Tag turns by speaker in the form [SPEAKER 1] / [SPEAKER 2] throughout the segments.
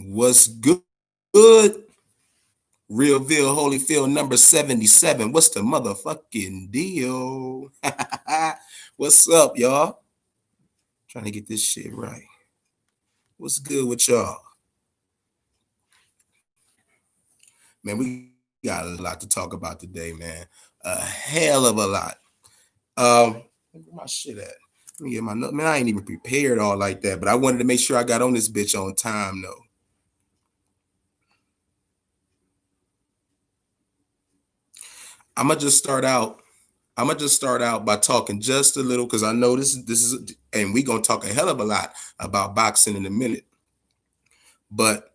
[SPEAKER 1] What's good? Good. Realville Holyfield number 77. What's the motherfucking deal? What's up, y'all? Trying to get this shit right. What's good with y'all? Man, we got a lot to talk about today, man. A hell of a lot. Where my shit at? Let me get my note. Man, I ain't even prepared all like that, but I wanted to make sure I got on this bitch on time, though. I'm gonna just start out. I'm gonna just start out by talking just a little because I know this is, and we gonna talk a hell of a lot about boxing in a minute. But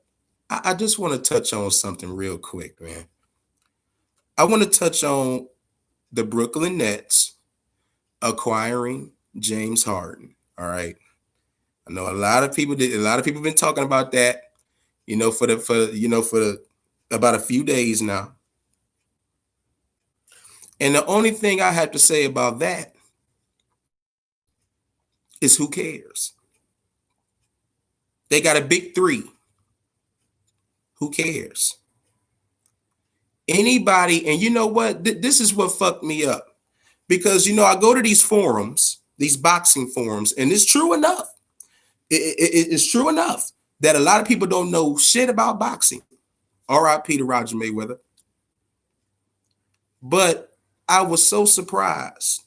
[SPEAKER 1] I just want to touch on something real quick, man. I want to touch on the Brooklyn Nets acquiring James Harden. All right. I know a lot of people did. A lot of people been talking about that. For about a few days now. And the only thing I have to say about that is who cares? They got a big three. Who cares? Anybody, and you know what? This is what fucked me up. Because, I go to these forums, these boxing forums, and it's true enough. It's true enough that a lot of people don't know shit about boxing. RIP to Roger Mayweather. But I was so surprised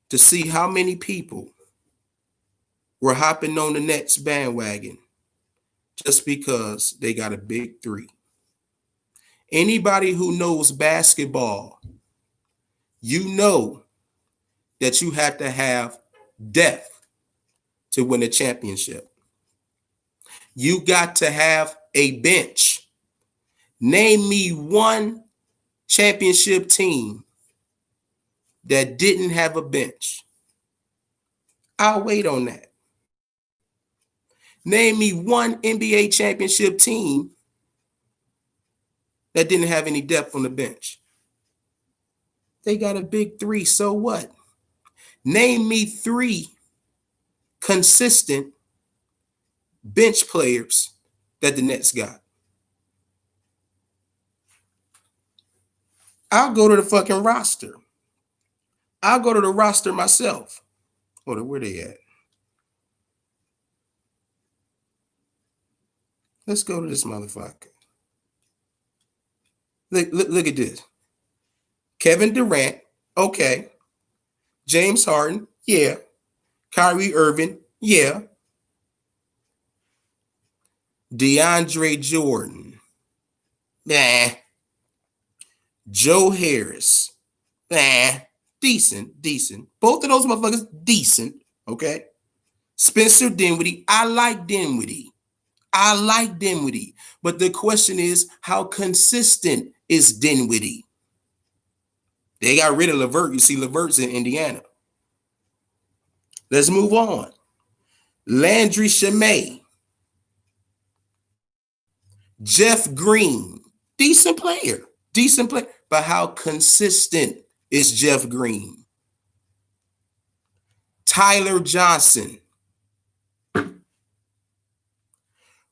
[SPEAKER 1] to see how many people were hopping on the Nets bandwagon just because they got a big three. Anybody who knows basketball, you know that you have to have depth to win a championship. You got to have a bench. Name me one championship team that didn't have a bench. I'll wait on that. Name me one NBA championship team that didn't have any depth on the bench. They got a big three, so what? Name me three consistent bench players that the Nets got. I'll go to the fucking roster. I'll go to the roster myself. Hold on, where they at? Let's go to this motherfucker. Look at this. Kevin Durant, okay. James Harden, yeah. Kyrie Irving, yeah. DeAndre Jordan, nah. Joe Harris, nah. Decent. Both of those motherfuckers, decent, okay. Spencer Dinwiddie, I like Dinwiddie. But the question is, how consistent is Dinwiddie? They got rid of LeVert. You see, LeVert's in Indiana. Let's move on. Landry Shamet. Jeff Green. Decent player. But how consistent is Jeff Green? Tyler Johnson.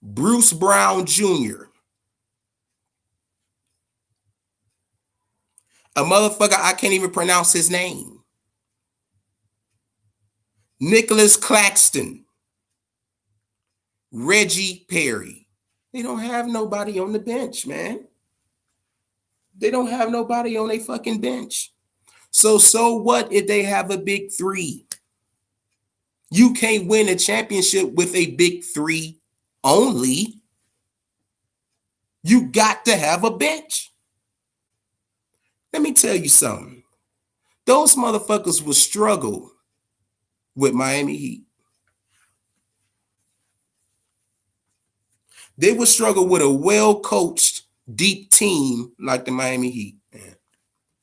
[SPEAKER 1] Bruce Brown Jr. A motherfucker, I can't even pronounce his name. Nicholas Claxton. Reggie Perry. They don't have nobody on the bench, man. They don't have nobody on a fucking bench. So what if they have a big three? You can't win a championship with a big three only. You got to have a bench. Let me tell you something. Those motherfuckers will struggle with Miami Heat. They would struggle with a well-coached, deep team like the Miami Heat. Man.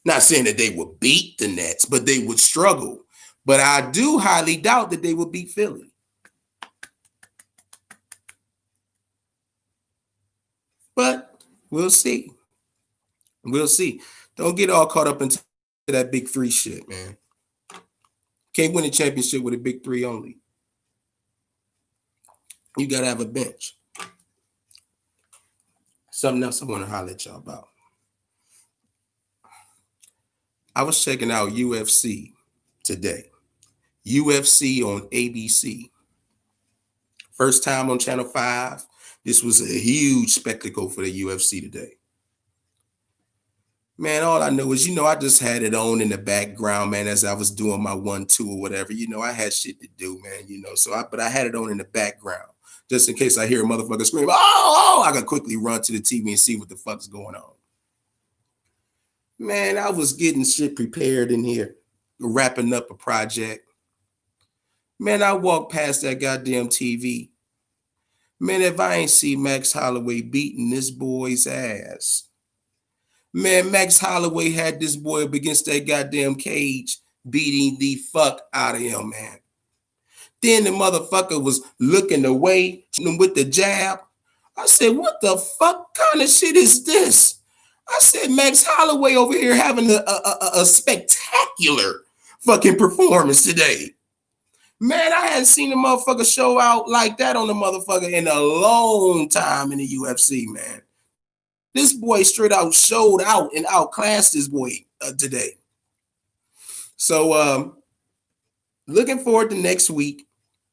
[SPEAKER 1] Not saying that they would beat the Nets, but they would struggle. But I do highly doubt that they would beat Philly. But we'll see. Don't get all caught up into that big three shit, man. Can't win a championship with a big three only. You got to have a bench. Something else I want to holler at y'all about. I was checking out UFC today. UFC on ABC. First time on Channel 5. This was a huge spectacle for the UFC today. Man, all I know is, I just had it on in the background, man, as I was doing my 1-2 or whatever. I had shit to do, man, but I had it on in the background just in case I hear a motherfucker scream, oh, I can quickly run to the TV and see what the fuck's going on. Man, I was getting shit prepared in here, wrapping up a project. Man, I walked past that goddamn TV. Man, if I ain't see Max Holloway beating this boy's ass. Man, Max Holloway had this boy up against that goddamn cage, beating the fuck out of him, man. Then the motherfucker was looking away with the jab. I said, what the fuck kind of shit is this? I said, Max Holloway over here having a spectacular fucking performance today. Man, I hadn't seen a motherfucker show out like that on the motherfucker in a long time in the UFC, man. This boy straight out showed out and outclassed this boy today. So looking forward to next week.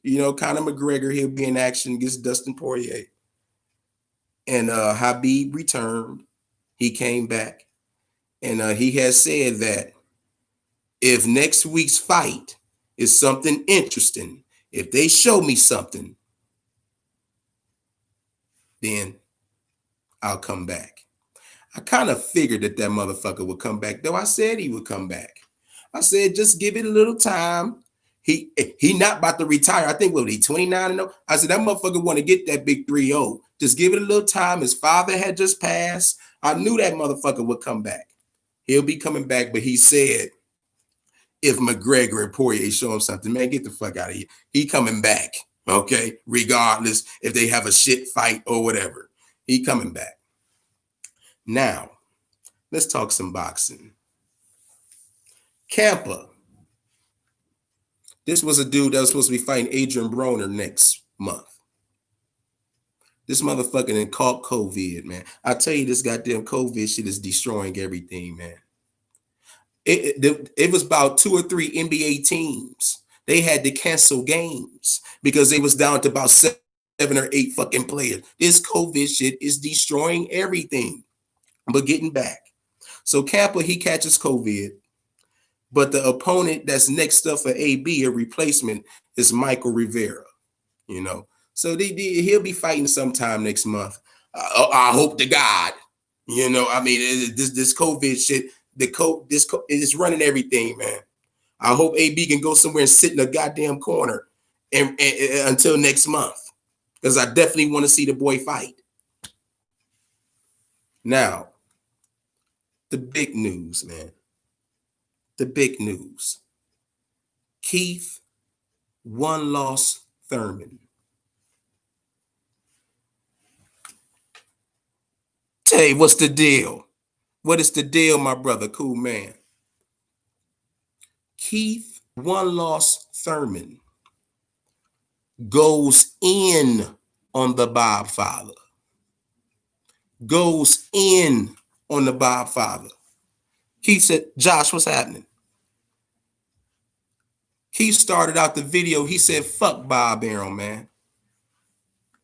[SPEAKER 1] Conor McGregor, he'll be in action against Dustin Poirier. And Habib returned. He came back. And he has said that if next week's fight is something interesting, if they show me something, then I'll come back. I kind of figured that motherfucker would come back, though. I said he would come back. I said, just give it a little time. He not about to retire. I think, he 29-0? I said, that motherfucker want to get that big 3-0. Just give it a little time. His father had just passed. I knew that motherfucker would come back. He'll be coming back, but he said, if McGregor and Poirier show him something, man, get the fuck out of here. He coming back, okay? Regardless if they have a shit fight or whatever. He coming back. Now, let's talk some boxing. Campa. This was a dude that was supposed to be fighting Adrian Broner next month. This motherfucker done caught COVID, man. I tell you, this goddamn COVID shit is destroying everything, man. It was about 2 or 3 NBA teams. They had to cancel games because they was down to about 7 or 8 fucking players. This COVID shit is destroying everything. But getting back. So Campa, he catches COVID. But the opponent that's next up for AB, a replacement, is Michael Rivera. So he'll be fighting sometime next month. I hope to God. This COVID shit, this is running everything, man. I hope AB can go somewhere and sit in a goddamn corner and until next month, because I definitely want to see the boy fight. Now, the big news, man. The big news. Keith, one loss Thurman. Hey, what's the deal? What is the deal, my brother? Cool man. Keith, one loss Thurman goes in on the BobFather. Goes in on the BobFather. Keith said, Josh, what's happening? Keith started out the video. He said, fuck Bob Arum, man.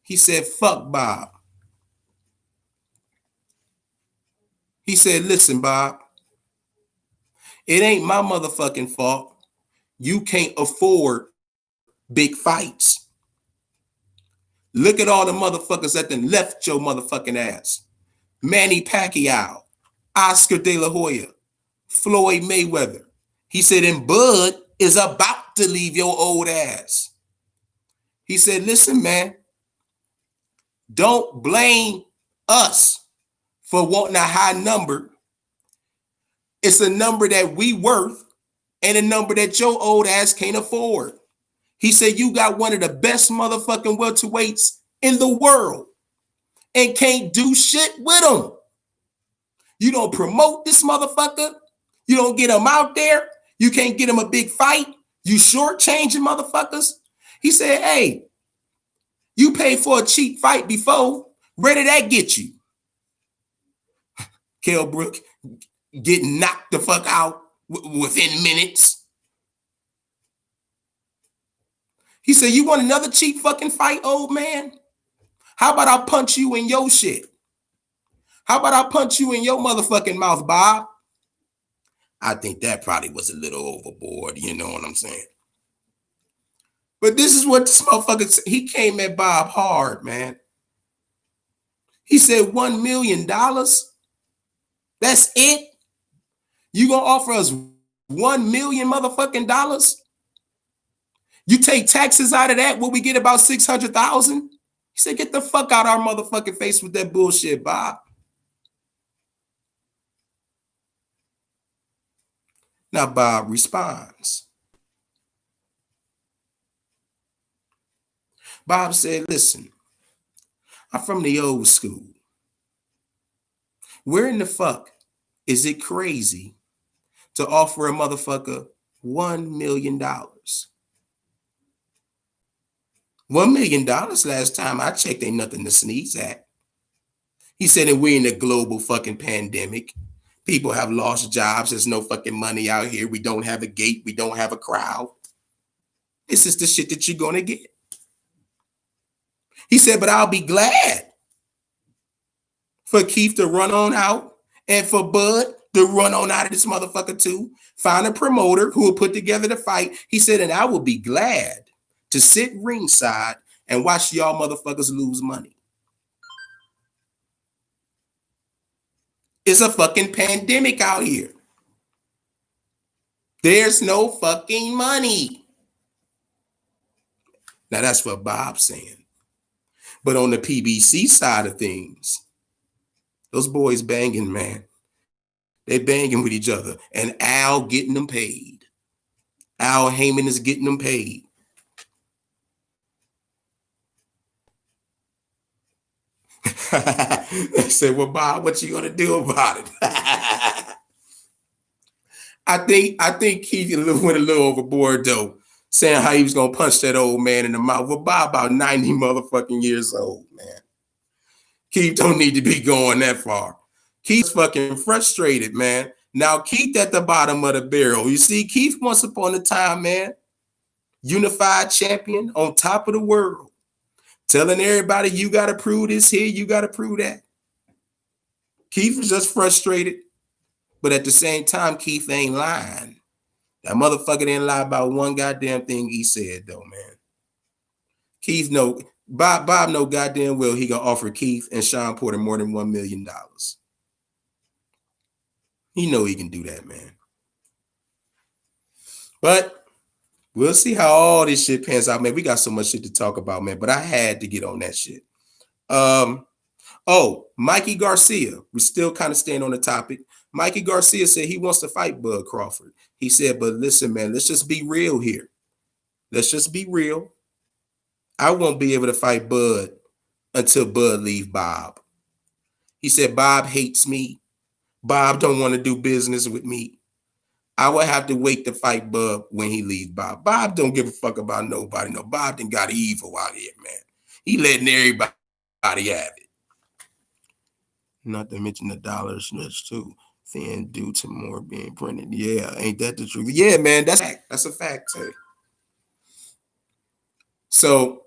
[SPEAKER 1] He said, fuck Bob. He said, listen, Bob, it ain't my motherfucking fault. You can't afford big fights. Look at all the motherfuckers that done left your motherfucking ass. Manny Pacquiao, Oscar De La Hoya, Floyd Mayweather. He said, and Bud is about to leave your old ass. He said, listen, man, don't blame us for wanting a high number. It's a number that we worth and a number that your old ass can't afford. He said, you got one of the best motherfucking welterweights in the world and can't do shit with them. You don't promote this motherfucker. You don't get him out there. You can't get him a big fight. You shortchanging motherfuckers. He said, hey, you paid for a cheap fight before. Where did that get you? Kell Brook getting knocked the fuck out within minutes. He said, you want another cheap fucking fight, old man? How about I punch you in your shit? How about I punch you in your motherfucking mouth, Bob? I think that probably was a little overboard, you know what I'm saying? But this is what this motherfucker said. He came at Bob hard, man. He said $1 million. That's it? You gonna offer us 1 million motherfucking dollars? You take taxes out of that, will we get about 600,000? He said, get the fuck out our motherfucking face with that bullshit, Bob. Now Bob responds. Bob said, listen, I'm from the old school. Where in the fuck is it crazy to offer a motherfucker $1 million? $1 million last time I checked ain't nothing to sneeze at. He said that we're in a global fucking pandemic. People have lost jobs. There's no fucking money out here. We don't have a gate. We don't have a crowd. This is the shit that you're going to get. He said, but I'll be glad for Keith to run on out and for Bud to run on out of this motherfucker too. Find a promoter who will put together the fight. He said, and I will be glad to sit ringside and watch y'all motherfuckers lose money. It's a fucking pandemic out here. There's no fucking money. Now that's what Bob's saying. But on the PBC side of things, those boys banging, man. They banging with each other. And Al getting them paid. Al Heyman is getting them paid. They said, well, Bob, what you gonna do about it? I think Keith went a little overboard though, saying how he was gonna punch that old man in the mouth. Well, Bob about 90 motherfucking years old, man. Keith don't need to be going that far. Keith's fucking frustrated, man. Now Keith at the bottom of the barrel. You see, Keith once upon a time, man, unified champion on top of the world. Telling everybody, you got to prove this here, you got to prove that. Keith was just frustrated. But at the same time, Keith ain't lying. That motherfucker didn't lie about one goddamn thing he said, though, man. Keith know, Bob know goddamn well he gonna offer Keith and Sean Porter more than $1 million. He know he can do that, man. But we'll see how all this shit pans out, man. We got so much shit to talk about, man. But I had to get on that shit. Oh, Mikey Garcia. We're still kind of staying on the topic. Mikey Garcia said he wants to fight Bud Crawford. He said, but listen, man, let's just be real here. Let's just be real. I won't be able to fight Bud until Bud leave Bob. He said, Bob hates me. Bob don't want to do business with me. I will have to wait to fight Bud when he leaves Bob. Bob don't give a fuck about nobody. No, Bob done got evil out here, man. He letting everybody have it. Not to mention the dollar snitch too. Thin due to more being printed. Yeah, ain't that the truth? Yeah, man, that's a fact. That's a fact, too. So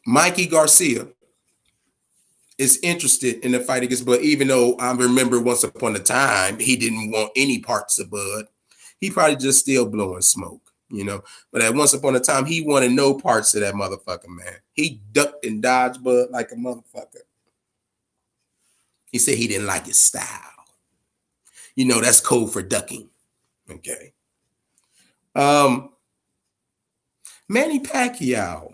[SPEAKER 1] Mikey Garcia is interested in the fight against Bud, even though I remember once upon a time he didn't want any parts of Bud. He probably just still blowing smoke, you know. But at once upon a time, he wanted no parts of that motherfucker, man. He ducked and dodged Bud like a motherfucker. He said he didn't like his style. You know, that's code for ducking. Okay. Manny Pacquiao.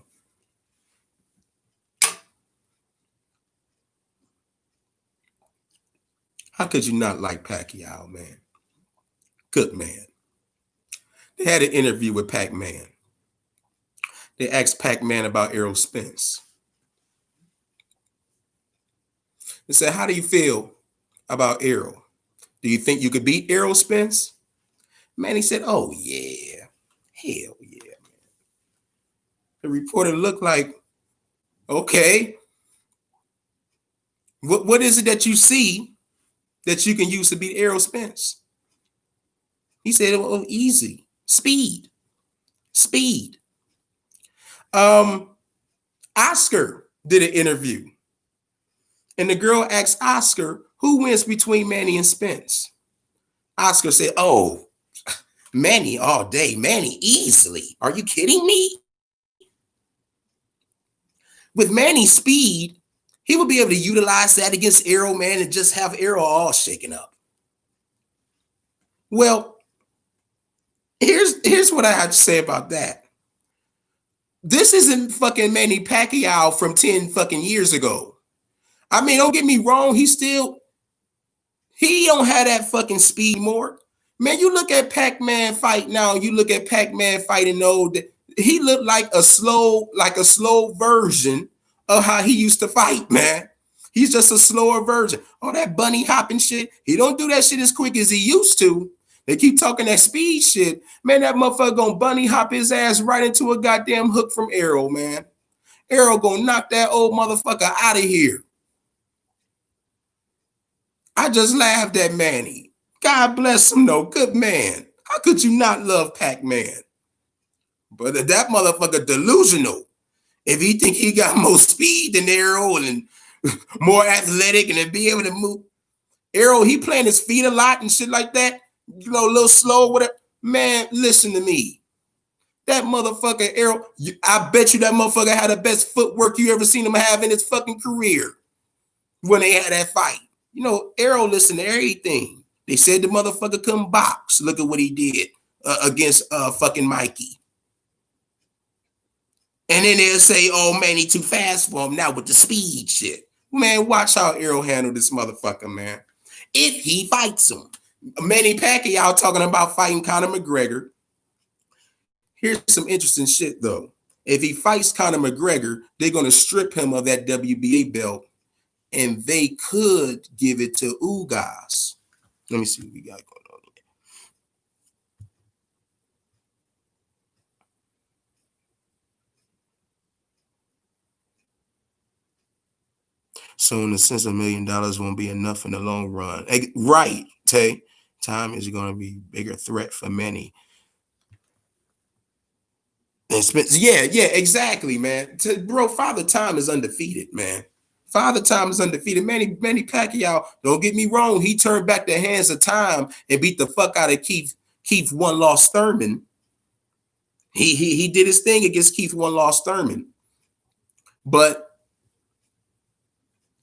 [SPEAKER 1] How could you not like Pacquiao, man? Good man. They had an interview with Pac-Man. They asked Pac-Man about Errol Spence. They said, how do you feel about Errol? Do you think you could beat Errol Spence? Manny said, oh, yeah. Hell yeah, man. The reporter looked like, okay. What is it that you see that you can use to beat Errol Spence? He said, "Oh, easy, speed, speed." Oscar did an interview, and the girl asked Oscar, "Who wins between Manny and Spence?" Oscar said, "Oh, Manny all day, Manny easily. Are you kidding me? With Manny's speed, he would be able to utilize that against Errol, man, and just have Errol all shaken up." Well, here's what I have to say about that. This isn't fucking Manny Pacquiao from 10 fucking years ago. I mean, don't get me wrong, he don't have that fucking speed more. Man, you look at Pac-Man fight now, you look at Pac-Man fighting old, he looked like a slow version of how he used to fight, man. He's just a slower version. All that bunny hopping shit, he don't do that shit as quick as he used to. They keep talking that speed shit. Man, that motherfucker gonna bunny hop his ass right into a goddamn hook from Errol, man. Errol gonna knock that old motherfucker out of here. I just laughed at Manny. God bless him, though. Good man. How could you not love Pac-Man? But that motherfucker delusional. If he think he got more speed than Errol and more athletic and to be able to move. Errol, he playing his feet a lot and shit like that. You know, a little slow, whatever. Man, listen to me. That motherfucker, Errol, I bet you that motherfucker had the best footwork you ever seen him have in his fucking career when they had that fight. You know, Errol listened to everything. They said the motherfucker couldn't box. Look at what he did against fucking Mikey. And then they'll say, "Oh, man, he too fast for him now with the speed shit." Man, watch how Errol handled this motherfucker, man. If he fights him. Manny Pacquiao talking about fighting Conor McGregor. Here's some interesting shit, though. If he fights Conor McGregor, they're going to strip him of that WBA belt, and they could give it to Ugas. Let me see what we got going on here. So in the sense, $1 million won't be enough in the long run. Right, Tay. Time is going to be a bigger threat for many. Yeah, exactly, man. Bro, Father Time is undefeated, man. Father Time is undefeated. Manny Pacquiao, don't get me wrong, he turned back the hands of time and beat the fuck out of Keith One Lost Thurman. He did his thing against Keith One Lost Thurman. But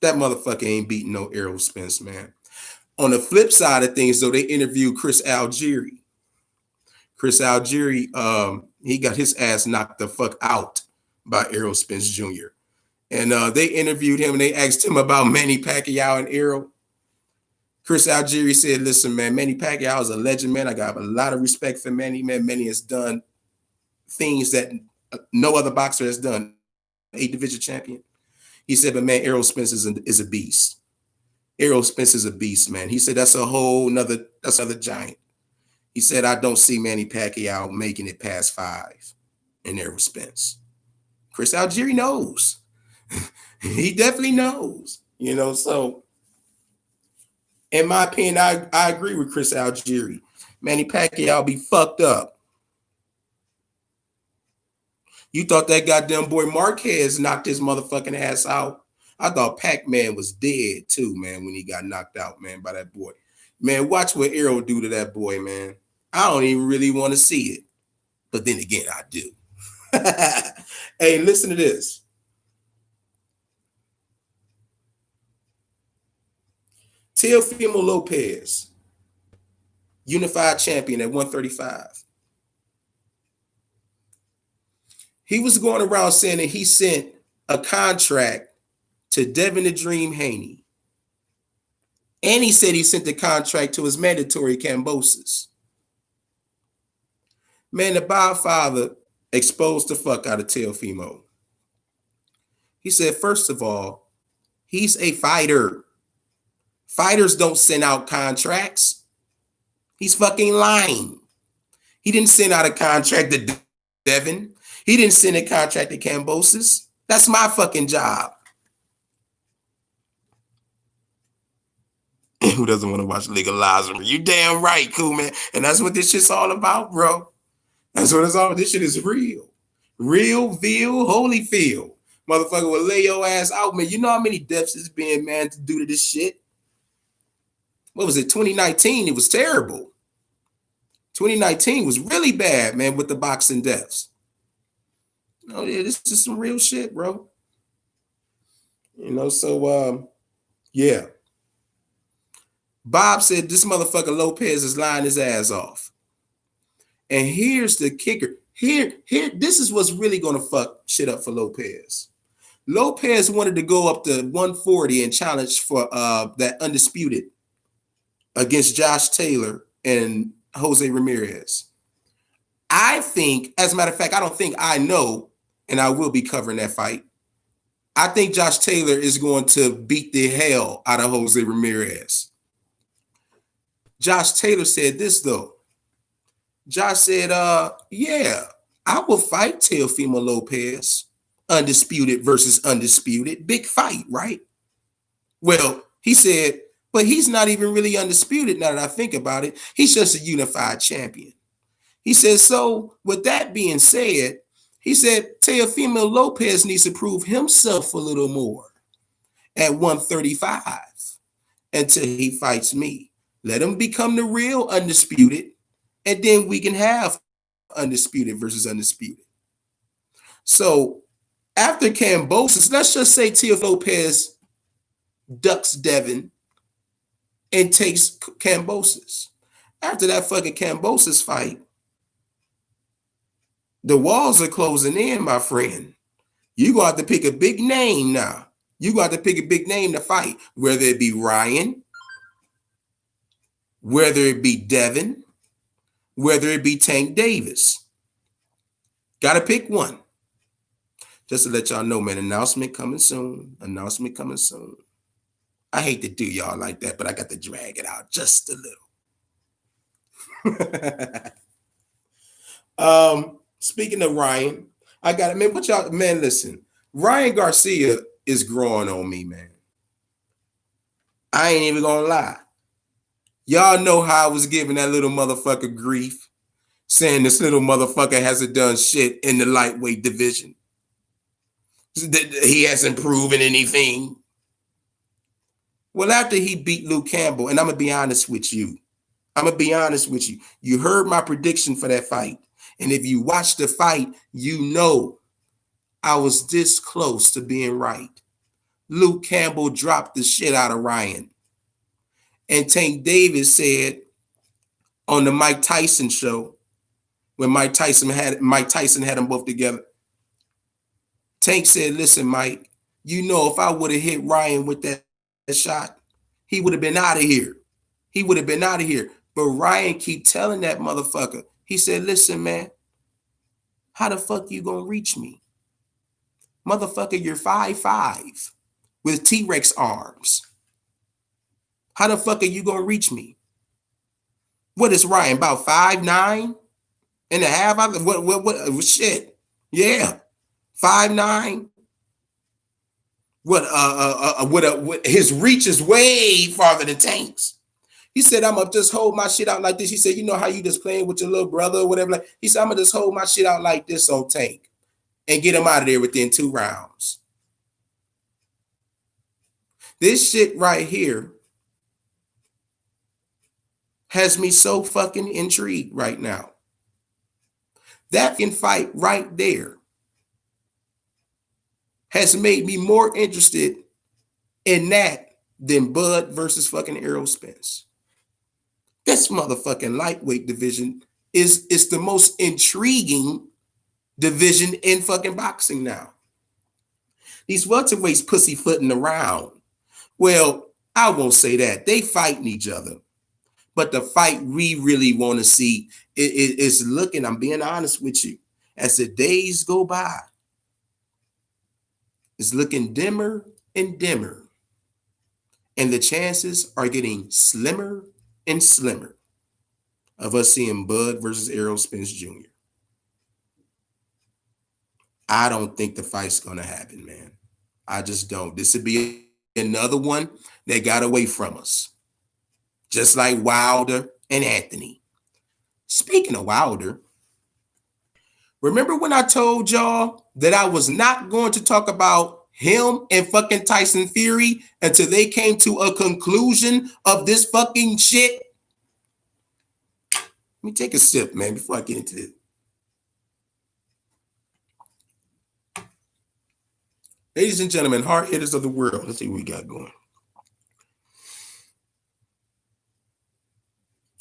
[SPEAKER 1] that motherfucker ain't beating no Errol Spence, man. On the flip side of things, though, they interviewed Chris Algieri. Chris Algieri, he got his ass knocked the fuck out by Errol Spence Jr. And they interviewed him and they asked him about Manny Pacquiao and Errol. Chris Algieri said, "Listen, man, Manny Pacquiao is a legend, man. I got a lot of respect for Manny, man. Manny has done things that no other boxer has done. 8-division champion." He said, "But man, Errol Spence is a beast. Errol Spence is a beast, man." He said, that's another giant. He said, "I don't see Manny Pacquiao making it past 5 in Errol Spence." Chris Algieri knows. He definitely knows, you know. So, in my opinion, I agree with Chris Algieri. Manny Pacquiao be fucked up. You thought that goddamn boy Marquez knocked his motherfucking ass out. I thought Pac-Man was dead too, man, when he got knocked out, man, by that boy. Man, watch what Errol do to that boy, man. I don't even really want to see it. But then again, I do. Hey, listen to this. Teofimo Lopez, unified champion at 135. He was going around saying that he sent a contract to Devin the Dream Haney. And he said he sent the contract to his mandatory Kambosos. Man, the BobFather exposed the fuck out of Teofimo. He said, first of all, he's a fighter. Fighters don't send out contracts. He's fucking lying. He didn't send out a contract to Devin. He didn't send a contract to Kambosos. That's my fucking job. Who doesn't want to watch Legalizer? You damn right, cool man. And that's what this shit's all about, bro. That's what it's all. This shit is real. Real Ville, Holyfield. Motherfucker will lay your ass out, man. You know how many deaths it's been, man, to do to this shit? What was it, 2019? It was terrible. 2019 was really bad, man, with the boxing deaths. Oh, yeah, this is some real shit, bro. So, yeah. Bob said this motherfucker Lopez is lying his ass off. And here's the kicker. Here, this is what's really gonna fuck shit up for Lopez. Lopez wanted to go up to 140 and challenge for that undisputed against Josh Taylor and Jose Ramirez. I think, as a matter of fact, I know, and I will be covering that fight. I think Josh Taylor is going to beat the hell out of Jose Ramirez. Josh Taylor said this, though. Josh said, yeah, I will fight Teofimo Lopez. Undisputed versus undisputed. Big fight, right? Well, he said, but he's not even really undisputed now that I think about it. He's just a unified champion. He says, so with that being said, he said, Teofimo Lopez needs to prove himself a little more at 135 until he fights me. Let him become the real undisputed, and then we can have undisputed versus undisputed. So after Kambosos, let's just say Teofimo Lopez ducks Devin and takes Kambosos. After that fucking Kambosos fight, the walls are closing in, my friend. You're going to have to pick a big name now. You're going to have to pick a big name to fight, whether it be Ryan, whether it be Devin, whether it be Tank Davis. Got to pick one. Just to let y'all know, man, announcement coming soon. Announcement coming soon. I hate to do y'all like that, but I got to drag it out just a little. Speaking of Ryan, I got it, man. What y'all, man, listen. Ryan Garcia is growing on me, man. I ain't even gonna lie. Y'all know how I was giving that little motherfucker grief, saying this little motherfucker hasn't done shit in the lightweight division. He hasn't proven anything. Well, after he beat Luke Campbell, and I'm going to be honest with you. You heard my prediction for that fight. And if you watch the fight, you know I was this close to being right. Luke Campbell dropped the shit out of Ryan. And Tank Davis said on the Mike Tyson show, when Mike Tyson had them both together, Tank said, listen, Mike, you know, if I would have hit Ryan with that shot, he would have been out of here. But Ryan keep telling that motherfucker, he said, listen, man, how the fuck you gonna reach me? Motherfucker, you're 5'5" with T-Rex arms. How the fuck are you gonna reach me? What is Ryan, about 5'9" and a half? What shit? Yeah. 5'9". What his reach is way farther than Tank's. He said, I'm gonna just hold my shit out like this. He said, you know how you just playing with your little brother or whatever. Like, he said, I'm gonna just hold my shit out like this on Tank and get him out of there within 2 rounds. This shit right here has me so fucking intrigued right now. That can fight right there has made me more interested in that than Bud versus fucking Errol Spence. This motherfucking lightweight division is the most intriguing division in fucking boxing now. These welterweights pussyfooting around. Well, I won't say that. They fighting each other. But the fight we really want to see is looking, I'm being honest with you, as the days go by, it's looking dimmer and dimmer. And the chances are getting slimmer and slimmer of us seeing Bud versus Errol Spence Jr. I don't think the fight's going to happen, man. I just don't. This would be another one that got away from us. just like Wilder and Anthony. Speaking of Wilder, remember when I told y'all that I was not going to talk about him and fucking Tyson Fury until they came to a conclusion of this fucking shit? Let me take a sip, man, before I get into this. Ladies and gentlemen, hard hitters of the world. Let's see what we got going.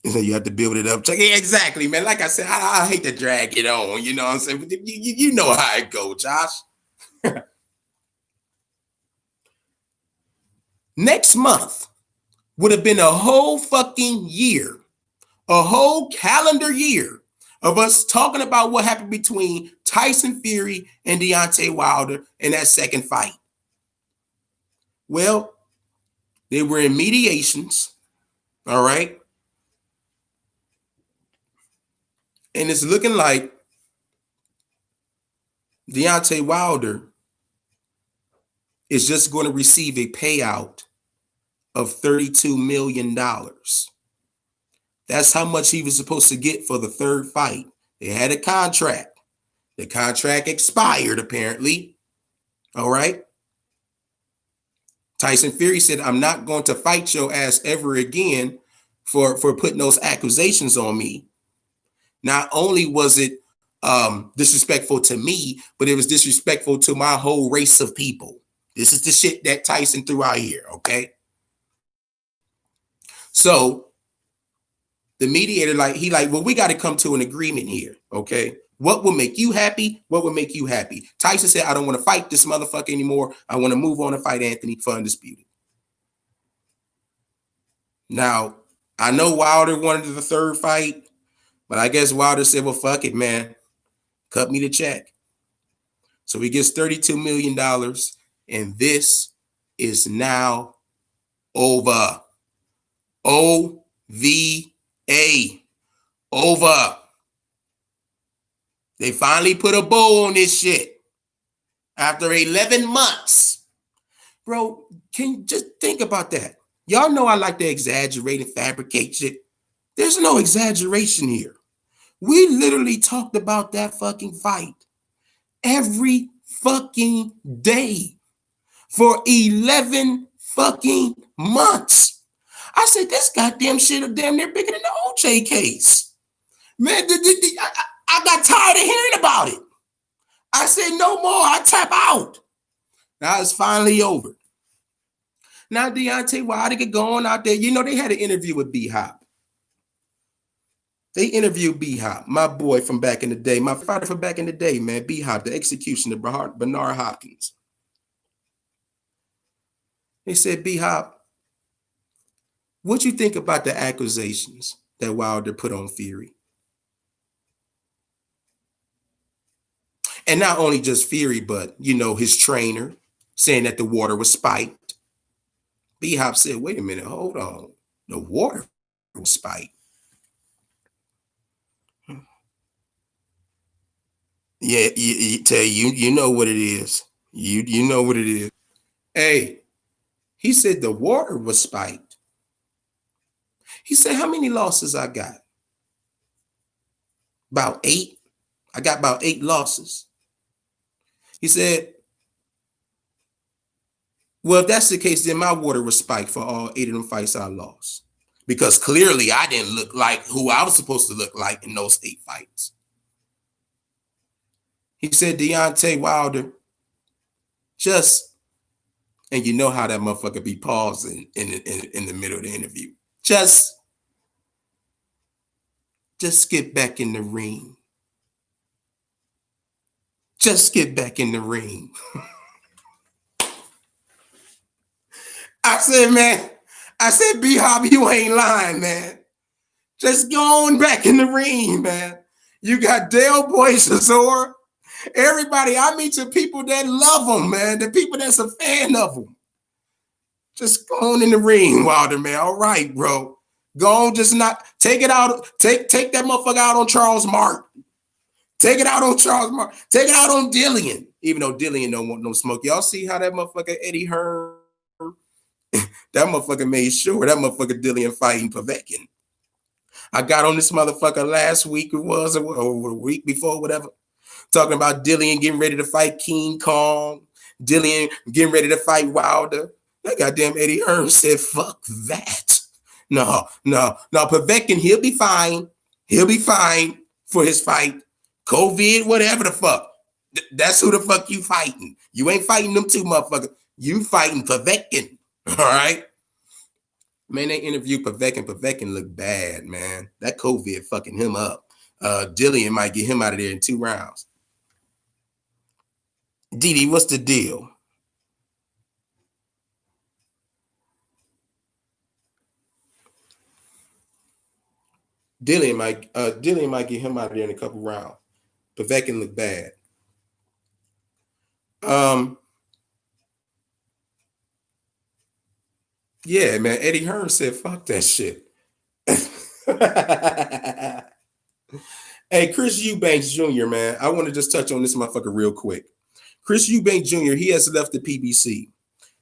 [SPEAKER 1] So you have to build it up. Yeah, exactly, man. Like I said, I hate to drag it on. You know what I'm saying? You know how it goes, Josh. Next month would have been a whole fucking year, a whole calendar year of us talking about what happened between Tyson Fury and Deontay Wilder in that second fight. Well, they were in mediations, all right? And it's looking like Deontay Wilder is just going to receive a payout of $32 million. That's how much he was supposed to get for the third fight. They had a contract. The contract expired, apparently. All right. Tyson Fury said, I'm not going to fight your ass ever again for putting those accusations on me. Not only was it disrespectful to me, but it was disrespectful to my whole race of people. This is the shit that Tyson threw out here, okay? So the mediator, well, we got to come to an agreement here, okay? What will make you happy? What will make you happy? Tyson said, I don't want to fight this motherfucker anymore. I want to move on and fight Anthony for undisputed. Now, I know Wilder wanted the third fight, but I guess Wilder said, well, fuck it, man. Cut me the check. So he gets $32 million, and this is now over. O-V-A. Over. They finally put a bow on this shit after 11 months. Bro, can you just think about that? Y'all know I like to exaggerate and fabricate shit. There's no exaggeration here. We literally talked about that fucking fight every fucking day for 11 fucking months. I said, this goddamn shit is damn near bigger than the OJ case. Man, I got tired of hearing about it. I said, no more, I tap out. Now it's finally over. Now Deontay Wilder get going out there. You know, they had an interview with B-Hop. They interviewed B-Hop, my boy from back in the day, my father from back in the day, man, B-Hop, the executioner, Bernard Hopkins. They said, B-Hop, what you think about the accusations that Wilder put on Fury? And not only just Fury, but, you know, his trainer saying that the water was spiked. B-Hop said, wait a minute, hold on. The water was spiked. Yeah, you know what it is. You know what it is. Hey, he said the water was spiked. He said, how many losses I got? About 8. I got about 8 losses. He said, well, if that's the case, then my water was spiked for all 8 of them fights I lost. Because clearly I didn't look like who I was supposed to look like in those 8 fights. He said, Deontay Wilder, and you know how that motherfucker be pausing in the middle of the interview. Just get back in the ring. Just get back in the ring. I said, B-Hop, you ain't lying, man. Just go on back in the ring, man. You got Dale Boy Chisora. Everybody, I meet the people that love them, man. The people that's a fan of them. Just go on in the ring, Wilder, man. All right, bro. Go on, just not take it out. Take that motherfucker out on Charles Martin. Take it out on Charles Martin. Take it out on Dillian. Even though Dillian don't want no smoke. Y'all see how that motherfucker Eddie Hearn That motherfucker made sure that motherfucker Dillian fighting Povetkin. I got on this motherfucker last week, it was, or a week before, whatever, talking about Dillian getting ready to fight King Kong, Dillian getting ready to fight Wilder. That goddamn Eddie Hearn said, fuck that. No. Povetkin, he'll be fine. He'll be fine for his fight. COVID, whatever the fuck. That's who the fuck you fighting. You ain't fighting them two motherfuckers. You fighting Povetkin. All right? Man, they interviewed Povetkin. Povetkin looked bad, man. That COVID fucking him up. Dillian might get him out of there in 2 rounds. Didi, what's the deal? Dillian might get him out of there in a couple rounds. Povetkin looked bad. Yeah, man. Eddie Hearn said, fuck that shit. Hey, Chris Eubanks Jr., man. I want to just touch on this motherfucker real quick. Chris Eubanks Jr., he has left the PBC.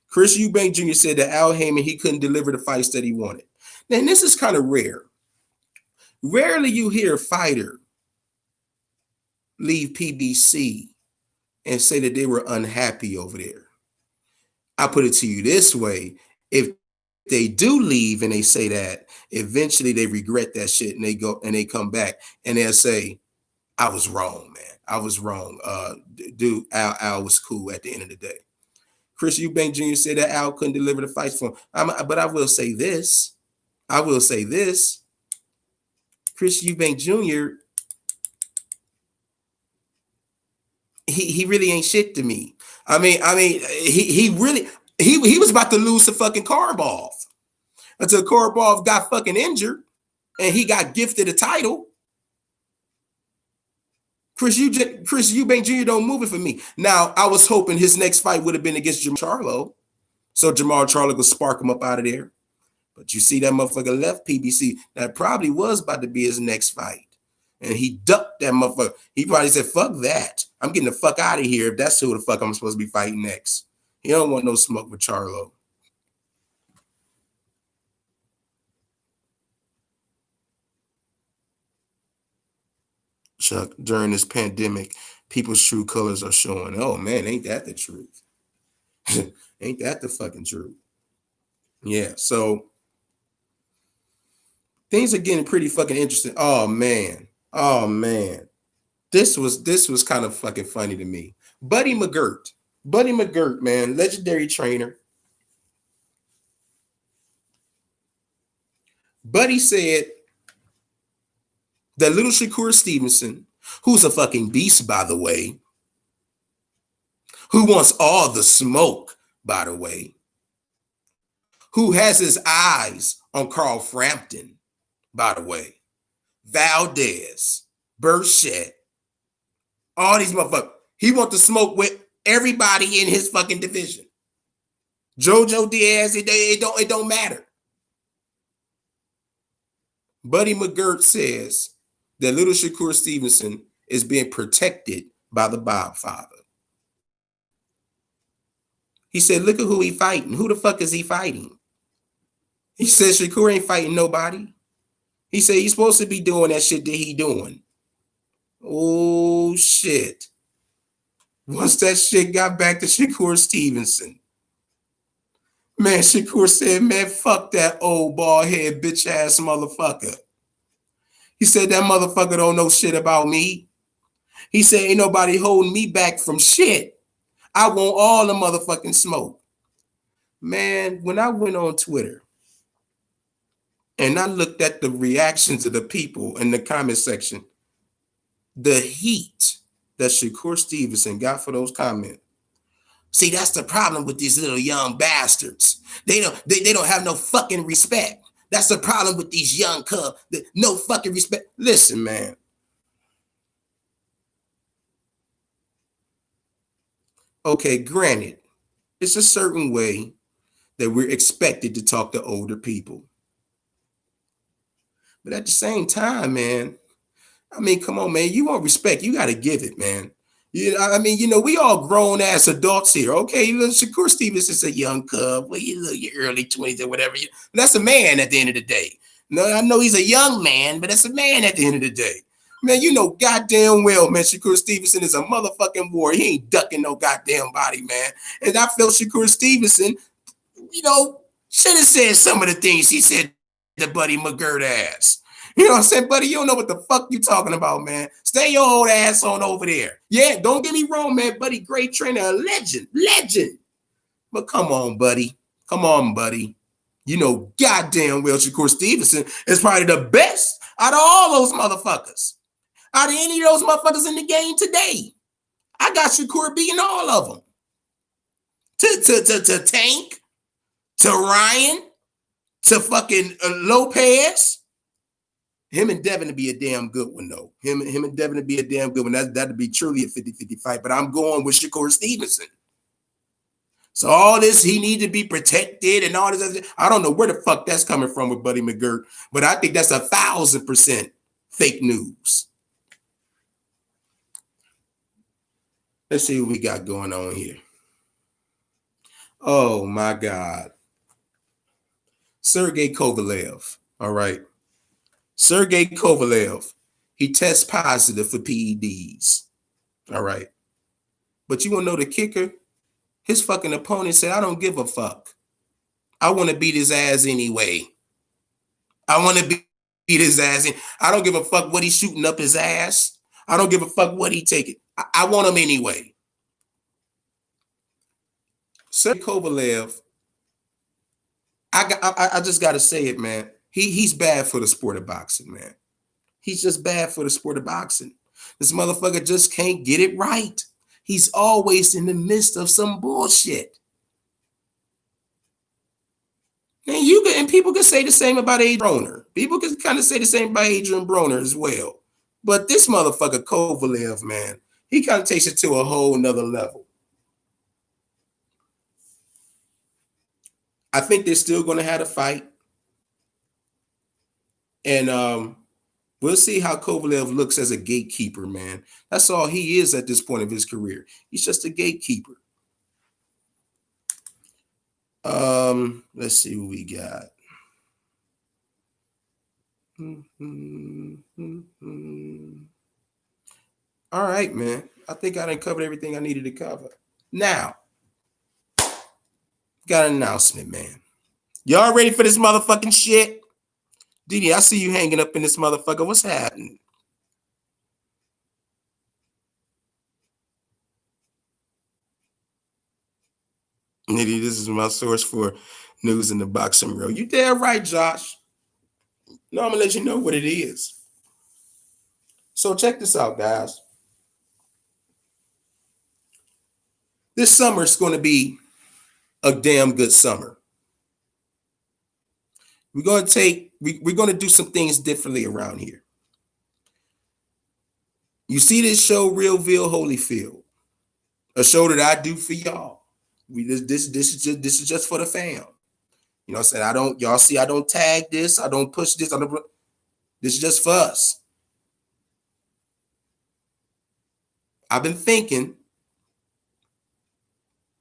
[SPEAKER 1] Chris Eubanks Jr. said that Al Heyman, he couldn't deliver the fights that he wanted. Now, this is kind of rare. Rarely you hear a fighter leave PBC and say that they were unhappy over there. I put it to you this way. If they do leave and they say that, eventually they regret that shit and they go and they come back and they'll say, I was wrong, man. I was wrong. Dude, Al was cool at the end of the day. Chris Eubanks Jr. said that Al couldn't deliver the fights for him. But I will say this. Chris Eubanks Jr., he really ain't shit to me. I mean, he was about to lose to fucking Karbov until Karbov got fucking injured and he got gifted a title. Chris Eubanks Jr. don't move it for me. Now, I was hoping his next fight would have been against Jamal Charlo, so Jamal Charlo could spark him up out of there. But you see that motherfucker left PBC. That probably was about to be his next fight. And he ducked that motherfucker. He probably said, fuck that. I'm getting the fuck out of here if that's who the fuck I'm supposed to be fighting next. He don't want no smoke with Charlo. Chuck, during this pandemic, people's true colors are showing. Oh, man, ain't that the truth? Ain't that the fucking truth? Yeah, so things are getting pretty fucking interesting. Oh, man. This was kind of fucking funny to me. Buddy McGirt, man, legendary trainer. Buddy said that little Shakur Stevenson, who's a fucking beast, by the way, who wants all the smoke, by the way, who has his eyes on Carl Frampton, by the way, Valdez, Burchett, all these motherfuckers. He wants to smoke with everybody in his fucking division. Jojo Diaz, it don't matter. Buddy McGirt says that little Shakur Stevenson is being protected by the BobFather. He said, look at who he fighting. Who the fuck is he fighting? He said Shakur ain't fighting nobody. He said he's supposed to be doing that shit that he doing. Oh, shit. Once that shit got back to Shakur Stevenson, man, Shakur said, man, fuck that old bald head bitch ass motherfucker. He said that motherfucker don't know shit about me. He said ain't nobody holding me back from shit. I want all the motherfucking smoke. Man, when I went on Twitter and I looked at the reactions of the people in the comment section, the heat that Shakur Stevenson got for those comments. See, that's the problem with these little young bastards. They don't have no fucking respect. That's the problem with these young cubs. No fucking respect. Listen, man. Okay, granted, it's a certain way that we're expected to talk to older people. But at the same time, man, I mean, come on, man. You want respect, you got to give it, man. I mean, we all grown ass adults here. Okay, Shakur Stevenson's a young cub. Well, your early 20s or whatever. That's a man at the end of the day. No, I know he's a young man, but that's a man at the end of the day. Man, goddamn well, man, Shakur Stevenson is a motherfucking warrior. He ain't ducking no goddamn body, man. And I felt Shakur Stevenson, should have said some of the things he said to Buddy McGirt ass. You know what I'm saying, buddy? You don't know what the fuck you talking about, man. Stay your old ass on over there. Yeah, don't get me wrong, man. Buddy, great trainer, a legend. But come on, buddy. Come on, buddy. Goddamn well, Shakur Stevenson is probably the best out of all those motherfuckers. Out of any of those motherfuckers in the game today. I got Shakur beating all of them. To Tank, to Ryan, to fucking Lopez. Him and Devin to be a damn good one, though. Him and Devin to be a damn good one. That'd be truly a 50-50 fight. But I'm going with Shakur Stevenson. So all this, he need to be protected and all this. I don't know where the fuck that's coming from with Buddy McGirt, but I think that's 1,000% fake news. Let's see what we got going on here. Oh my God. Sergey Kovalev. All right. Sergey Kovalev. He tests positive for PEDs. All right. But you want to know the kicker? His fucking opponent said, I don't give a fuck. I want to beat his ass anyway. I want to beat his ass. I don't give a fuck what he's shooting up his ass. I don't give a fuck what he taking. I want him anyway. Sergey Kovalev, I just got to say it, man. He's bad for the sport of boxing, man. He's just bad for the sport of boxing. This motherfucker just can't get it right. He's always in the midst of some bullshit. And people can say the same about Adrian Broner. People can kind of say the same about Adrian Broner as well. But this motherfucker Kovalev, man, he kind of takes it to a whole nother level. I think they're still going to have a fight. And we'll see how Kovalev looks as a gatekeeper, man. That's all he is at this point of his career. He's just a gatekeeper. Let's see what we got. All right, man. I think I done covered everything I needed to cover. Now, got an announcement, man. Y'all ready for this motherfucking shit? Didi, I see you hanging up in this motherfucker. What's happening? Didi, this is my source for news in the boxing world. You damn right, Josh. No, I'm gonna let you know what it is. So check this out, guys. This summer is going to be a damn good summer. We're going to do some things differently around here. You see this show, Realville Holyfield, a show that I do for y'all. This is just for the fam. You know what I'm saying? Y'all see, I don't tag this, I don't push this, this is just for us. I've been thinking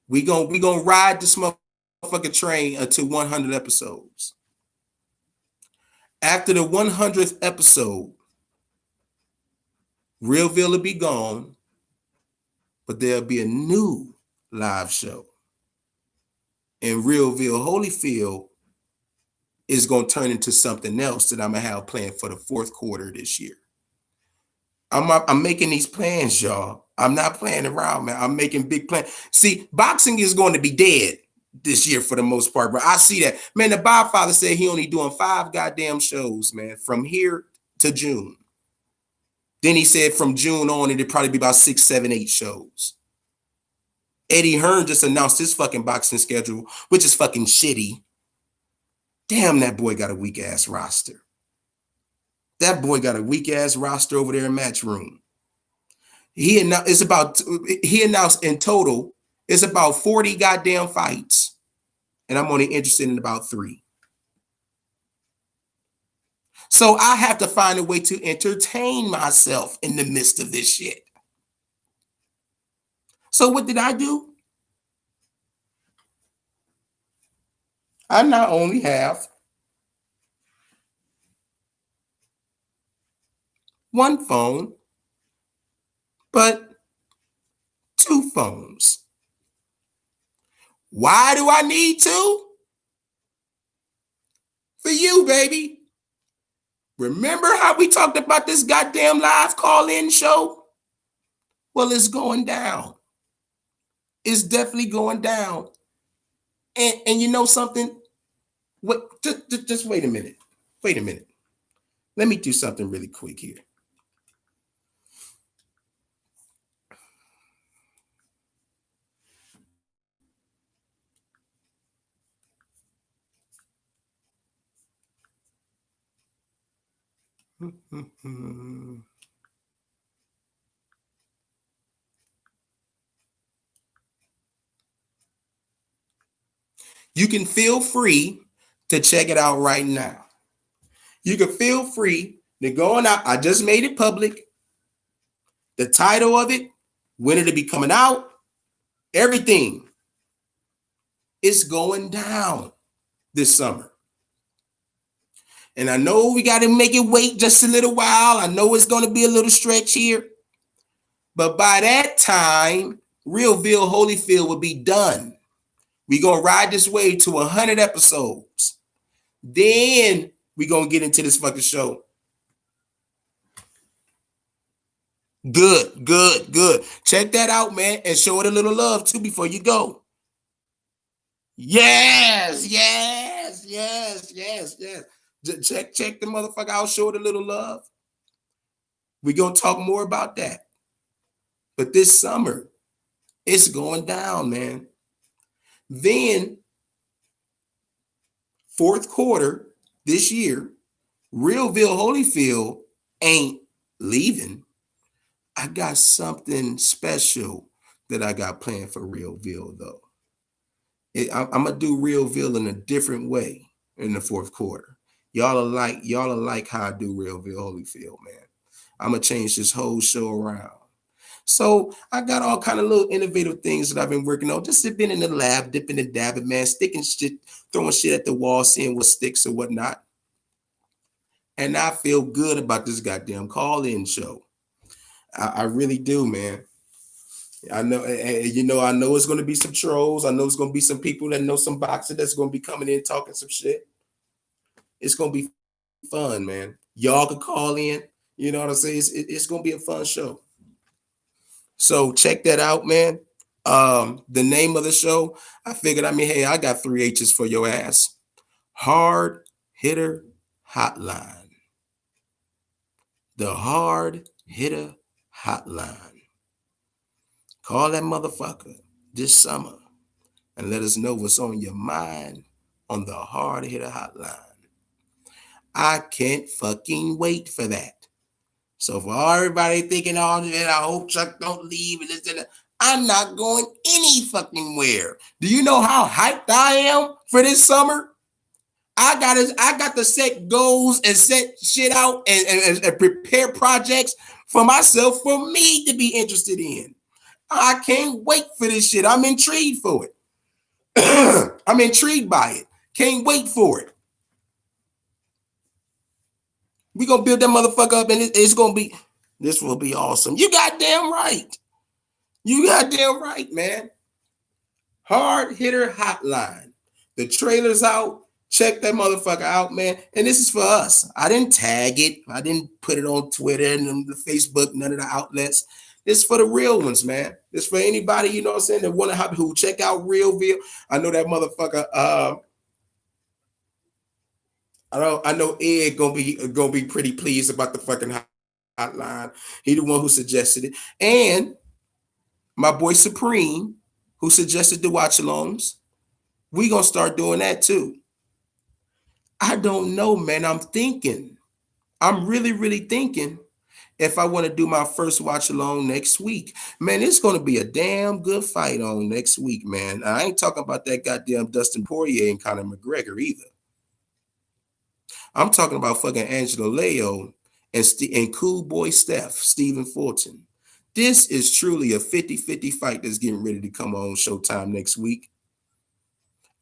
[SPEAKER 1] we gonna ride this motherfucking train until 100 episodes. After the 100th episode, Realville will be gone, but there'll be a new live show. And Realville Holyfield is going to turn into something else that I'm going to have planned for the fourth quarter this year. I'm making these plans, y'all. I'm not playing around, man. I'm making big plans. See, boxing is going to be dead this year for the most part, but I see that. Man, the BobFather said he only doing 5 goddamn shows, man, from here to June. Then he said from June on, it'd probably be about 6, 7, 8 shows. Eddie Hearn just announced his fucking boxing schedule, which is fucking shitty. Damn, that boy got a weak-ass roster. That boy got a weak-ass roster over there in Matchroom. He announced in total, it's about 40 goddamn fights, and I'm only interested in about 3. So I have to find a way to entertain myself in the midst of this shit. So what did I do? I not only have one phone, but two phones. Why do I need two? For you, baby. Remember how we talked about this goddamn live call-in show? Well, it's going down. It's definitely going down. And you know something? What? Just wait a minute. Wait a minute. Let me do something really quick here. You can feel free to check it out right now. You can feel free to go on out. I just made it public. The title of it, when it'll be coming out, everything. It's going down this summer. And I know we got to make it wait just a little while. I know it's going to be a little stretch here. But by that time, Realville Holyfield will be done. We're going to ride this wave to 100 episodes. Then we're going to get into this fucking show. Good. Check that out, man, and show it a little love, too, before you go. Yes. Check the motherfucker out, show it a little love. We're going to talk more about that. But this summer, it's going down, man. Then, fourth quarter this year, Realville Holyfield ain't leaving. I got something special that I got planned for Realville, though. I'm gonna do Realville in a different way in the fourth quarter. Y'all are like how I do Realville Holyfield, man. I'm gonna change this whole show around. So I got all kind of little innovative things that I've been working on. Just been in the lab, dipping and dabbing, man, sticking shit, throwing shit at the wall, seeing what sticks or whatnot. And I feel good about this goddamn call-in show. I really do, man. I know, I know it's going to be some trolls. I know it's going to be some people that know some boxers that's going to be coming in talking some shit. It's going to be fun, man. Y'all can call in. You know what I'm saying? It's going to be a fun show. So check that out, man. The name of the show, I figured, hey, I got 3 H's for your ass. Hard Hitter Hotline. The Hard Hitter Hotline. Call that motherfucker this summer and let us know what's on your mind on the Hard Hitter Hotline. I can't fucking wait for that. So for everybody thinking all that, I hope Chuck don't leave and this and that, I'm not going any fucking where. Do you know how hyped I am for this summer? I got to set goals and set shit out and prepare projects for myself for me to be interested in. I can't wait for this shit. I'm intrigued for it. I'm intrigued by it. Can't wait for it. We gonna build that motherfucker up, and this will be awesome. You goddamn right. You goddamn right, man. Hard Hitter Hotline. The trailer's out. Check that motherfucker out, man. And this is for us. I didn't tag it. I didn't put it on Twitter and the Facebook, none of the outlets. This is for the real ones, man. This for anybody, you know what I'm saying, that want to who check out Realville. I know that motherfucker. I know Ed gonna be pretty pleased about the fucking hotline. He the one who suggested it, and my boy Supreme, who suggested the watch alongs. We gonna start doing that too. I don't know, man. I'm thinking. I'm really thinking if I want to do my first watch along next week. Man, it's going to be a damn good fight on next week, man. I ain't talking about that goddamn Dustin Poirier and Conor McGregor either. I'm talking about fucking Angelo Leo and Cool Boy Stephen Fulton. This is truly a 50-50 fight that's getting ready to come on Showtime next week.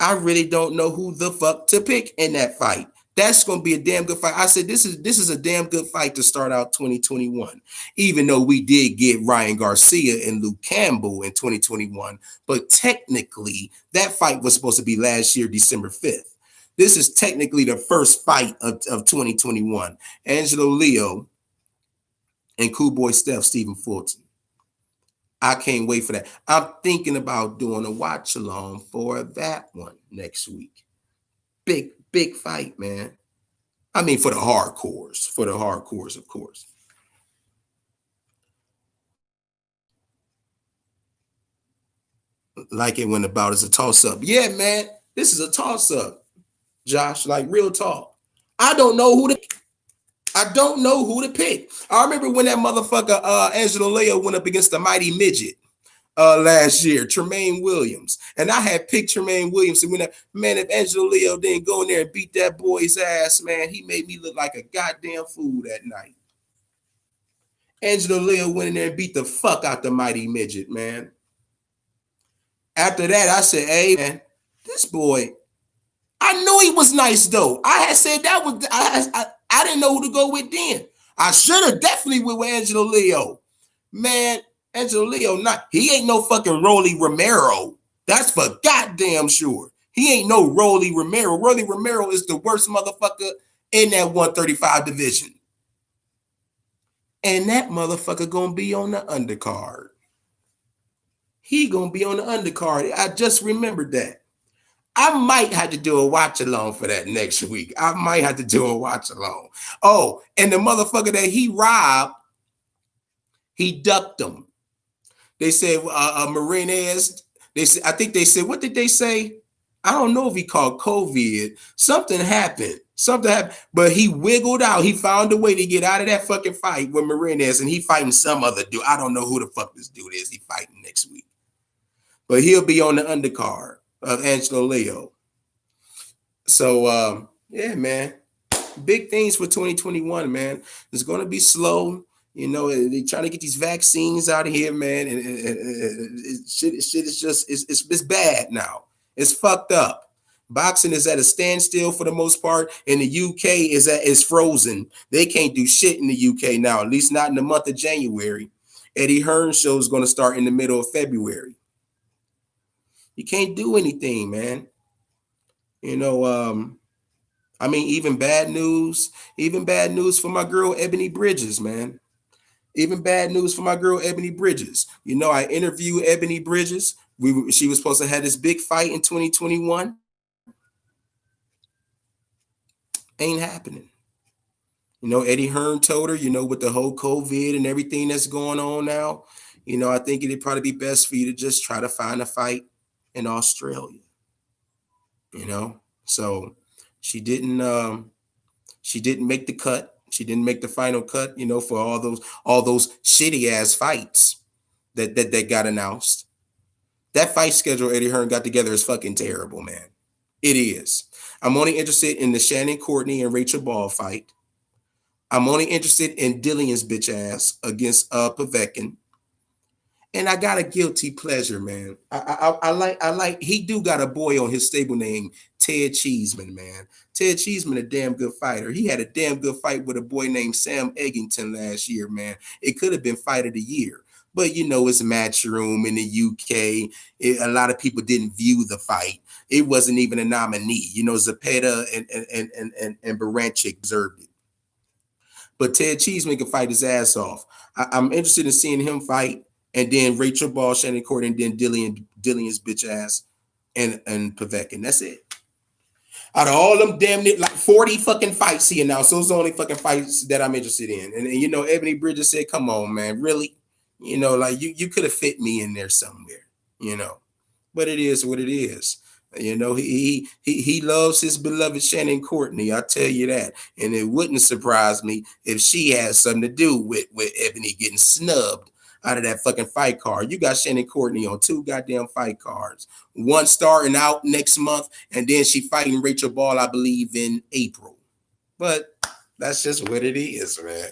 [SPEAKER 1] I really don't know who the fuck to pick in that fight. That's going to be a damn good fight. I said this is a damn good fight to start out 2021. Even though we did get Ryan Garcia and Luke Campbell in 2021, but technically that fight was supposed to be last year, December 5th. This is technically the first fight of 2021. Angelo Leo and Cool Boy Steph Stephen Fulton. I can't wait for that. I'm thinking about doing a watch along for that one next week. Big fight, man. I mean, for the hardcores, of course. Like it went about as a toss up. Yeah, man, this is a toss up, Josh. Like real talk. I don't know who to pick. I remember when that motherfucker Angelo Leo went up against the mighty midget last year, Tremaine Williams. And I had picked Tremaine Williams. And man, if Angelo Leo didn't go in there and beat that boy's ass, man, he made me look like a goddamn fool that night. Angelo Leo went in there and beat the fuck out the mighty midget, man. After that, I said, hey, man, this boy, I knew he was nice, though. I had said that was, I didn't know who to go with then. I should have definitely went with Angelo Leo. Man, Angelo Leo, he ain't no fucking Rolly Romero. That's for goddamn sure. He ain't no Rolly Romero. Rolly Romero is the worst motherfucker in that 135 division. And that motherfucker gonna be on the undercard. He gonna be on the undercard. I just remembered that. I might have to do a watch along for that next week. I might have to do a watch along. Oh, and the motherfucker that he robbed, he ducked him. They said Marinez. They said, I think they said, what did they say? I don't know if he called COVID. Something happened. But he wiggled out. He found a way to get out of that fucking fight with Marinez, and he fighting some other dude. I don't know who the fuck this dude is. He fighting next week. But he'll be on the undercard of Angelo Leo. So, yeah, man. Big things for 2021, man. It's going to be slow. You know, they're trying to get these vaccines out of here, man. And shit is just, it's bad now. It's fucked up. Boxing is at a standstill for the most part. In the UK is frozen. They can't do shit in the UK now, at least not in the month of January. Eddie Hearn's show is going to start in the middle of February. You can't do anything, man. You know, I mean, even bad news for my girl Ebony Bridges, man. Even bad news for my girl Ebony Bridges. You know, I interviewed Ebony Bridges. She was supposed to have this big fight in 2021. Ain't happening. You know, Eddie Hearn told her, you know, with the whole COVID and everything that's going on now, you know, I think it'd probably be best for you to just try to find a fight in Australia. You know, so she didn't make the cut. She didn't make the final cut, you know, for all those shitty ass fights that got announced. That fight schedule Eddie Hearn got together is fucking terrible, man. It is. I'm only interested in the Shannon Courtney and Rachel Ball fight. I'm only interested in Dillian's bitch ass against Povetkin. And I got a guilty pleasure, man. I like he do got a boy on his stable name, Ted Cheeseman, man. Ted Cheeseman, a damn good fighter. He had a damn good fight with a boy named Sam Eggington last year, man. It could have been fight of the year. But, you know, it's Matchroom in the UK. A lot of people didn't view the fight. It wasn't even a nominee. You know, Zepeda and Baranchik deserved it. But Ted Cheeseman can fight his ass off. I'm interested in seeing him fight. And then Rachel Ball, Shannon Court, and then Dillian's bitch ass and Povetkin. That's it. Out of all them damn near like 40 fucking fights here now. So those are the only fucking fights that I'm interested in. And you know, Ebony Bridges said, come on, man, really? You know, like you could have fit me in there somewhere, you know. But it is what it is. You know, he loves his beloved Shannon Courtney. I'll tell you that. And it wouldn't surprise me if she has something to do with Ebony getting snubbed out of that fucking fight card. You got Shannon Courtney on 2 goddamn fight cards. One starting out next month, and then she fighting Rachel Ball, I believe, in April. But that's just what it is, man.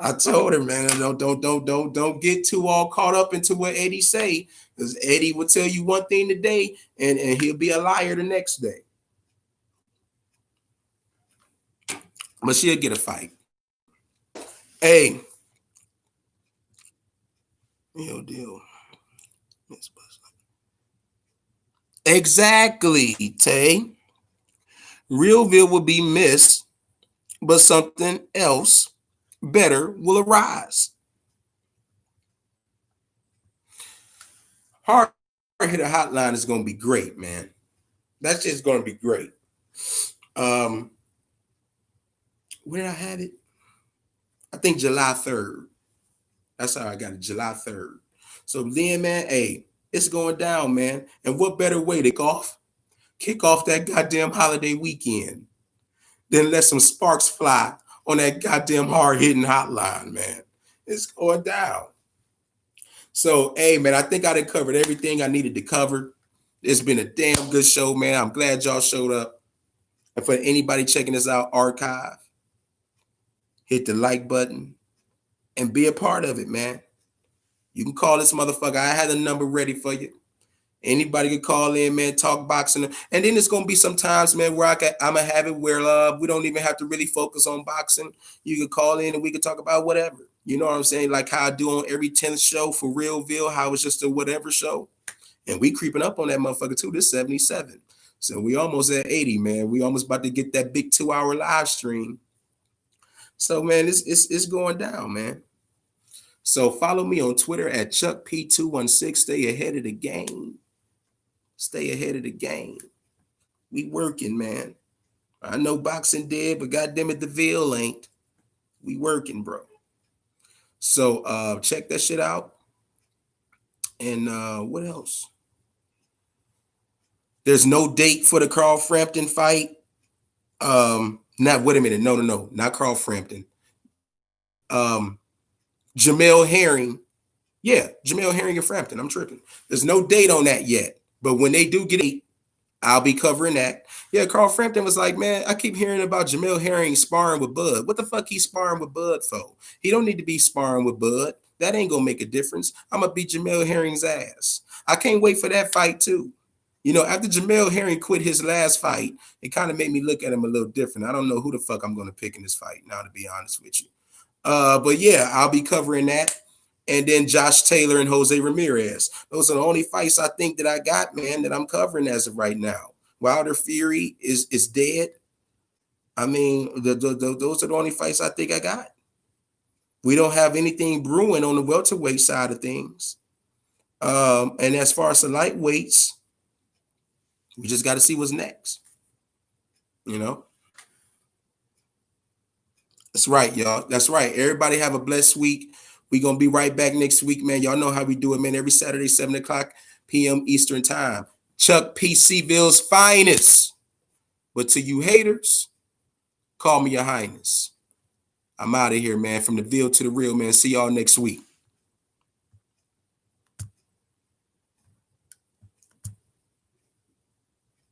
[SPEAKER 1] I told her, man, don't get too all caught up into what Eddie say, because Eddie will tell you one thing today, and he'll be a liar the next day. But she'll get a fight. Hey, real deal. Exactly, Tay. Realville will be missed, but something else better will arise. Hard hitter hotline is going to be great, man. That's just going to be great. Where did I have it? I think July 3rd. That's how I got it, July 3rd. So then, man, hey, it's going down, man. And what better way to kick off that goddamn holiday weekend than let some sparks fly on that goddamn hard-hitting hotline, man. It's going down. So, hey, man, I think I done covered everything I needed to cover. It's been a damn good show, man. I'm glad y'all showed up. And for anybody checking this out, archive, hit the like button and be a part of it, man. You can call this motherfucker. I had a number ready for you. Anybody can call in, man, talk boxing. And then it's going to be some times, man, where I'm going to have it where we don't even have to really focus on boxing. You can call in and we can talk about whatever. You know what I'm saying? Like how I do on every 10th show for Realville, how it's just a whatever show. And we creeping up on that motherfucker too. This 77. So we almost at 80, man. We almost about to get that big 2-hour live stream. So, man, it's going down, man. So follow me on Twitter at ChuckP216. Stay ahead of the game. Stay ahead of the game. We working, man. I know boxing dead, but goddamn it, the Ville ain't. We working, bro. So check that shit out. And what else? There's no date for the Carl Frampton fight. Wait a minute. No. Not Carl Frampton. Jamel Herring. Yeah, Jamel Herring and Frampton. I'm tripping. There's no date on that yet. But when they do get it, I'll be covering that. Yeah, Carl Frampton was like, man, I keep hearing about Jamel Herring sparring with Bud. What the fuck he sparring with Bud for? He don't need to be sparring with Bud. That ain't gonna make a difference. I'm gonna beat Jamel Herring's ass. I can't wait for that fight too. You know, after Jamel Herring quit his last fight, it kind of made me look at him a little different. I don't know who the fuck I'm gonna pick in this fight now, to be honest with you. But yeah, I'll be covering that. And then Josh Taylor and Jose Ramirez. Those are the only fights I think that I got, man, that I'm covering as of right now. Wilder Fury is dead. I mean, those are the only fights I think I got. We don't have anything brewing on the welterweight side of things. And as far as the lightweights, we just got to see what's next. You know? That's right, y'all. That's right. Everybody have a blessed week. We're going to be right back next week, man. Y'all know how we do it, man. Every Saturday, 7 o'clock p.m. Eastern time. Chuck P. C-Ville's finest. But to you haters, call me your highness. I'm out of here, man. From the Ville to the real, man. See y'all next week.